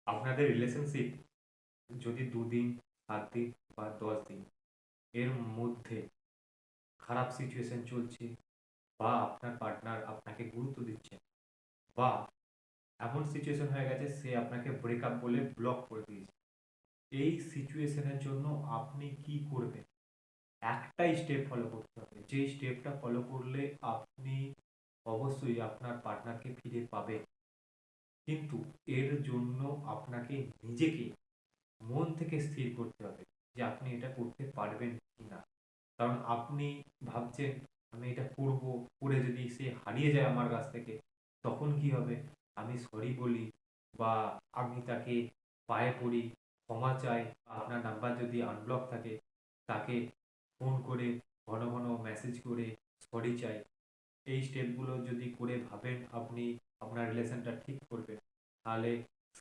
আপনাদের রিলেশনশিপ যদি 2 দিন, 7 দিন বা 10 দিন এর মধ্যে খারাপ সিচুয়েশন চলছে, বা আপনার পার্টনার আপনাকে গুরুত্ব দিচ্ছে, বা এমন সিচুয়েশন হয়ে গেছে সে আপনাকে ব্রেকআপ বলে ব্লক করে দিয়েছে, এই সিচুয়েশনের জন্য আপনি কি করবেন? একটাই স্টেপ ফলো করতে হবে, যে স্টেপটা ফলো করলে আপনি অবশ্যই আপনার পার্টনারকে ফিরে পাবেন। কিন্তু এর জন্য আপনাকে নিজেকে মন থেকে স্থির করতে হবে যে আপনি এটা করতে পারবেন কিনা। কারণ আপনি ভাবছেন আমি এটা করব, করে যদি সে হারিয়ে যায় আমার কাছ থেকে, তখন কি হবে? আমি সরি বলি, বা আমি তাকে পায়ে পড়ি, ক্ষমা চাই, আপনার নাম্বার যদি আনব্লক থাকে তাকে ফোন করে ঘন ঘন মেসেজ করে সরি চাই, এই স্টেপগুলো যদি করে ভাবেন আপনি আপনার রিলেশনটা ঠিক করবেন, তাহলে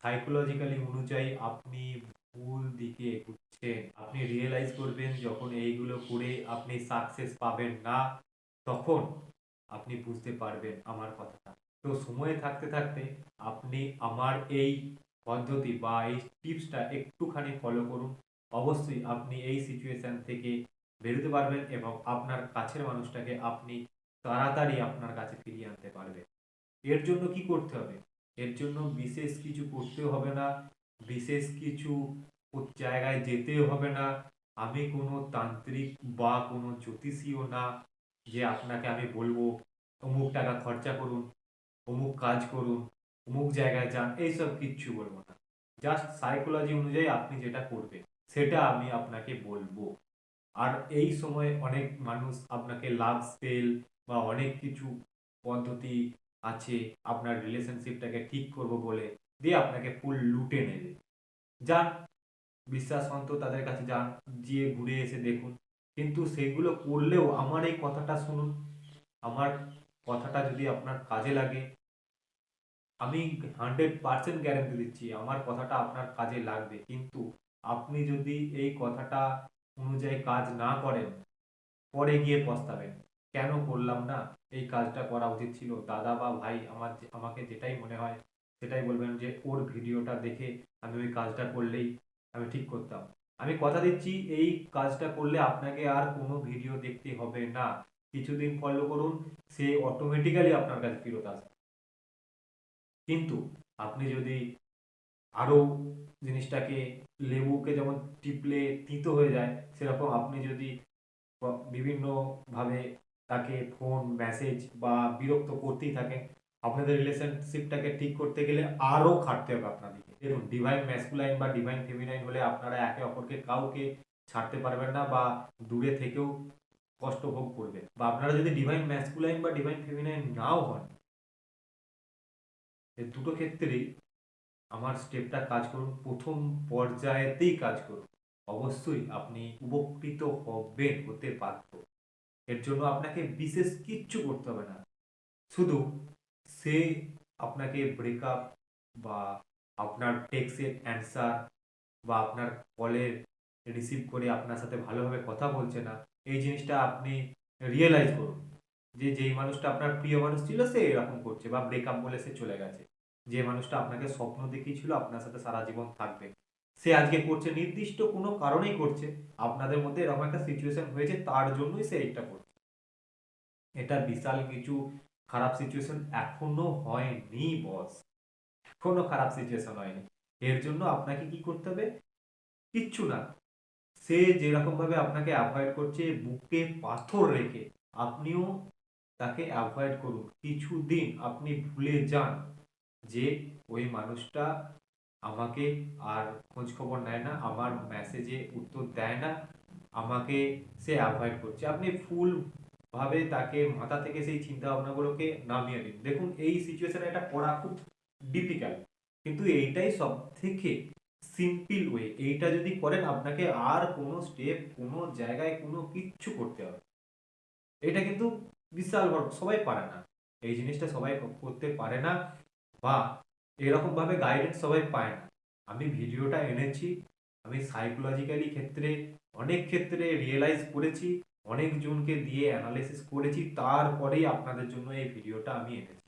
সাইকোলজিক্যালি অনুযায়ী আপনি ভুল দিকে এগুচ্ছেন। আপনি রিয়েলাইজ করবেন যখন এইগুলো করে আপনি সাকসেস পাবেন না, তখন আপনি বুঝতে পারবেন আমার কথাটা। তো সময় থাকতে থাকতে আপনি আমার এই পদ্ধতি বা এই টিপসটা একটুখানি ফলো করুন। অবশ্যই আপনি এই সিচুয়েশন থেকে বেরোতে পারবেন এবং আপনার কাছের মানুষটাকে আপনি তাড়াতাড়ি আপনার কাছে ফিরিয়ে আনতে পারবে। এর জন্য কি করতে হবে? এর জন্য বিশেষ কিছু করতেও হবে না, বিশেষ কিছু জায়গায় যেতেও হবে না। আমি কোনো তান্ত্রিক বা কোনো জ্যোতিষীও না যে আপনাকে আমি বলবো অমুক টাকা খরচা করুন, অমুক কাজ করুন, অমুক জায়গায় যান, এইসব কিচ্ছু বলবো না। জাস্ট সাইকোলজি অনুযায়ী আপনি যেটা করবেন সেটা আমি আপনাকে বলবো। আর এই সময় অনেক মানুষ আপনাকে লাভ স্পেল বা অনেক কিছু পদ্ধতি আছে আপনার রিলেশনশিপটাকে ঠিক করব বলে দিয়ে আপনাকে ফুল লুটে নেবে। যান, বিশ্বাসন্ত তাদের কাছে যান, গিয়ে ঘুরে এসে দেখুন। কিন্তু সেগুলো করলেও আমার এই কথাটা শুনুন, আমার কথাটা যদি আপনার কাজে লাগে, আমি 100% গ্যারান্টি দিচ্ছি আমার কথাটা আপনার কাজে লাগবে। কিন্তু আপনি যদি এই কথাটা অনুযায়ী কাজ না করেন, পরে গিয়ে পস্তাবেন, কেন করলাম না, এই কাজটা করা উচিত ছিল। দাদা বা ভাই আমাকে যেটাই মনে হয় সেটাই বলবেন যে ওর ভিডিওটা দেখে আমি ওই কাজটা করলেই আমি ঠিক করতাম। আমি কথা দিচ্ছি এই কাজটা করলে আপনাকে আর কোনো ভিডিও দেখতে হবে না। কিছুদিন ফলো করুন, সে অটোমেটিক্যালি আপনার কাছে ফেরত আসবে। কিন্তু আপনি যদি আরো জিনিসটাকে, লেবুকে যেমন টিপলে তিতো হয়ে যায়, সেরকম আপনি যদি বিভিন্ন ভাবে তাকে ফোন মেসেজ বা বিরক্ত করতেই থাকেন, আপনাদের রিলেশনশিপটাকে ঠিক করতে গেলে আরো খাটতে হবে আপনাদেরকে। দেখুন, ডিভাইন ম্যাসকুলাইন বা ডিভাইন ফেমিনাইন হলে আপনারা একে অপরকে কাউকে ছাড়তে পারবেন না, বা দূরে থেকেও কষ্ট ভোগ করবেন। বা আপনারা যদি ডিভাইন ম্যাসকুলাইন বা ডিভাইন ফেমিনাইন নাও হন, এই দুটো ক্ষেত্রেই আমার স্টেপটা কাজ করুন, প্রথম পর্যায়েতেই কাজ করুন। অবশ্যই আপনি উপকৃত হবেন, হতে বাধ্য। এর জন্য আপনাকে বিশেষ কিচ্ছু করতে হবে না, শুধু সে আপনাকে ব্রেকআপ বা আপনার টেক্সটের অ্যান্সার বা আপনার কলের রিসিভ করে আপনার সাথে ভালোভাবে কথা বলছে না, এই জিনিসটা আপনি রিয়েলাইজ করুন যে যেই মানুষটা আপনার প্রিয় মানুষ ছিল সে এরকম করছে, বা ব্রেকআপ বলে সে চলে গেছে। যে মানুষটা আপনাকে স্বপ্ন দেখিয়েছিল আপনার সাথে সারা জীবন থাকবে, সে আজকে করছে নির্দিষ্ট কোনো কারণেই করছে, আপনাদের মধ্যে এরকম একটা সিচুয়েশন হয়েছে তার জন্যই সে এইটা করছে। এটা বিশাল কিছু খারাপ সিচুয়েশন এখনো হয়নি বস, কোনো খারাপ সিচুয়েশন হয়নি। এর জন্য আপনাকে কি করতে হবে? কিচ্ছু না, সে যেরকম ভাবে আপনাকে অ্যাভয়েড করছে বুকে পাথর রেখে, আপনিও তাকে অ্যাভয়েড করুন। কিছুদিন আপনি ভুলে যান যে ওই মানুষটা আমাকে আর খোঁজ খবর নেয় না, আমার মেসেজে উত্তর দেয় না, আমাকে সে অ্যাভয়েড করছে। আপনি ফুল ভাবে তাকে মাথা থেকে সেই চিন্তা ভাবনাগুলোকে নামিয়ে দিন। দেখুন, এই সিচুয়েশনে এটা করা খুব ডিফিকাল্ট, কিন্তু এইটাই সব থেকে সিম্পল ওয়ে। এইটা যদি করেন আপনাকে আর কোনো স্টেপ, কোনো জায়গায় কোনো কিচ্ছু করতে হবে। এটা কিন্তু বিশাল বড়, সবাই পারে না এই জিনিসটা, সবাই করতে পারে না, বা এরকম ভাবে গাইডেন্স সবাই পায় না। আমি ভিডিওটা এনেছি, আমি সাইকোলজিক্যালি ক্ষেত্রে অনেক ক্ষেত্রে রিয়েলাইজ করেছি, অনেক জনকে দিয়ে অ্যানালাইসিস করেছি, তারপরেই আপনাদের জন্য এই ভিডিওটা আমি এনেছি।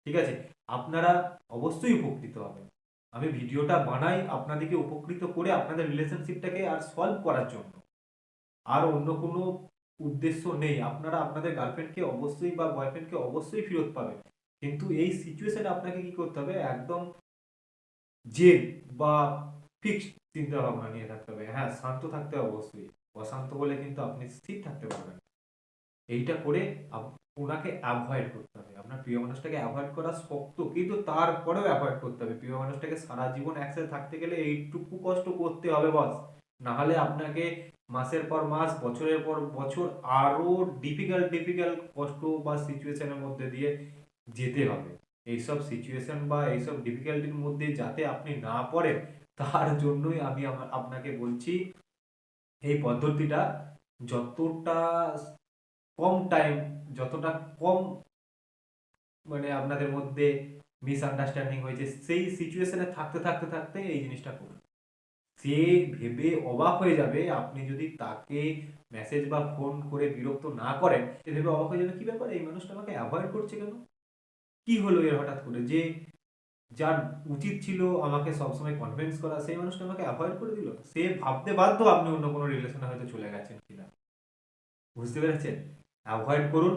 ঠিক আছে, আপনারা অবশ্যই উপকৃত হবেন। আমি ভিডিওটা বানাই আপনাদেরকে উপকৃত করে আপনাদের রিলেশনশিপটাকে আর সলভ করার জন্য, আর অন্য কোনো উদ্দেশ্য নেই। আপনারা আপনাদের গার্লফ্রেন্ডকে অবশ্যই বা বয়ফ্রেন্ডকে অবশ্যই ফেরত পাবেন, কিন্তু এই সিচুয়েশনে আপনাকে কি করতে হবে, একদম জেদ বা ফিক্সড চিন্তা ভাবনা নিয়ে থাকতে হবে। হ্যাঁ, শান্ত থাকতে হবে অবশ্যই, অশান্ত বলে কিন্তু আপনি স্থির থাকতে পারবেন না। এইটা করে ওনাকে অ্যাভয়েড করতে হবে। আপনার প্রিয় মানুষটাকে অ্যাভয়েড করা শক্ত, কিন্তু তারপরেও অ্যাভয়েড করতে হবে। প্রিয় মানুষটাকে সারা জীবন একসাথে থাকতে গেলে এইটুকু কষ্ট করতে হবে বস। না হলে আপনাকে মাসের পর মাস, বছরের পর বছর আরো ডিফিকাল্ট কষ্ট বা সিচুয়েশনের মধ্যে দিয়ে যেতে হবে। এইসব সিচুয়েশন বা এইসব ডিফিকাল্টির মধ্যে যাতে আপনি না পড়েন, তার জন্যই আমি আপনাকে বলছি এই পদ্ধতিটা যতটা কম টাইম, যতটা কম মানে আপনাদের মধ্যে মিসআন্ডারস্ট্যান্ডিং হয়েছে, সেই সিচুয়েশনে থাকতে থাকতে থাকতে এই জিনিসটা করুন। সে ভেবে অবাক হয়ে যাবে, আপনি যদি তাকে মেসেজ বা ফোন করে বিরক্ত না করেন, সে ভেবে অবাক হয়ে যাবে, কি ব্যাপার, এই মানুষটা আমাকে অ্যাভয়েড করছে কেন, কি হলো এর হঠাৎ করে, যে যার উচিত ছিল আমাকে সবসময় কনভিন্স করা, সেই মানুষটা আমাকে অ্যাভয়েড করে দিল। সে ভাবতে বাধ্য আপনি অন্য কোনো রিলেশনে হয়তো চলে গেছেন কিনা। বুঝতে পেরেছেন? অ্যাভয়েড করুন,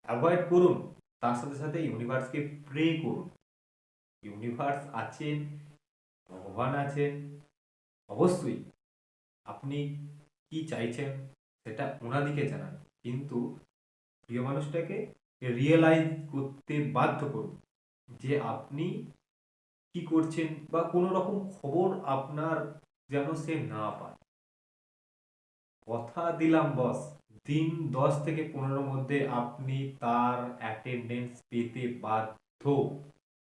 অ্যাভয়েড করুন, তার সাথে সাথে ইউনিভার্সকে প্রে করুন। ইউনিভার্স আছেন, ভগবান আছেন, অবশ্যই আপনি কি চাইছেন সেটা ওনাদিকে জানান, কিন্তু প্রিয় মানুষটাকে রিয়েলাইজ করতে বাধ্য করুন যে আপনি কি করছেন, বা কোনো রকম খবর আপনার যেন সে না পায়। কথা দিলাম বস, দিন 10 থেকে 15 মধ্যে আপনি তার অ্যাটেন্ডেন্স পেতে বাধ্য,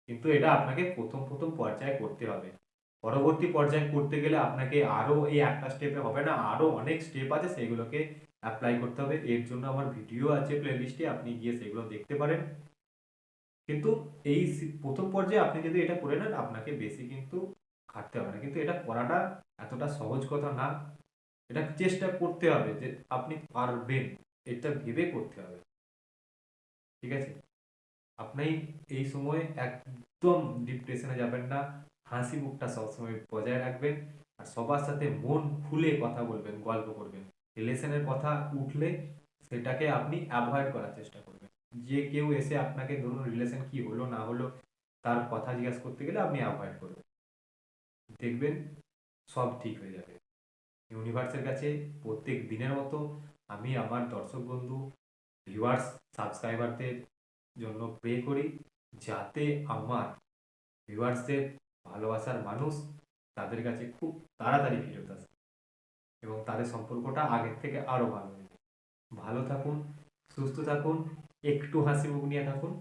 কিন্তু এটা আপনাকে প্রথম প্রথম পর্যায়ে করতে হবে। পরবর্তী পর্যায়ে করতে গেলে আপনাকে আরো এই একটা স্টেপে হবে না, আরো অনেক স্টেপ আছে, সেগুলোকে অ্যাপ্লাই করতে হবে। এর জন্য আমার ভিডিও আছে প্লেলিস্টে, আপনি গিয়ে সেগুলো দেখতে পারেন। কিন্তু এই প্রথম পর্যায়ে আপনি যদি এটা করে নেন, আপনাকে বেশি কিন্তু খাটতে হবে না, কিন্তু এটা করাটা এতটা সহজ কথা না। এটা চেষ্টা করতে হবে যে আপনি পারবেন, এটা ভেবে করতে হবে। ঠিক আছে? আপনি এই সময় একদম ডিপ্রেশনে যাবেন না, হাসি মুখটা সবসময় বজায় রাখবেন, আর সবার সাথে মন খুলে কথা বলবেন, গল্প করবেন। রিলেশনের কথা উঠলে সেটাকে আপনি অ্যাভয়েড করার চেষ্টা করবেন। যে কেউ এসে আপনাকে ধরুন রিলেশন কি হলো না হলো তার কথা জিজ্ঞাসা করতে গেলে আপনি অ্যাভয়েড করবেন, দেখবেন সব ঠিক হয়ে যাবে। ইউনিভার্সের কাছে প্রত্যেক দিনের মতো আমি আমার দর্শক বন্ধু, ভিউয়ার্স, সাবস্ক্রাইবারদের জন্য প্রে করি, যাতে আমার ভিউয়ার্সদের ভালোবাসার মানুষ তাদের কাছে খুব তাড়াতাড়ি ফেরত আসে এবং তাদের সম্পর্কটা আগের থেকে আরো ভালো হয়ে যায়। ভালো থাকুন, সুস্থ থাকুন, একটু হাসি মুখ নিয়ে থাকুন।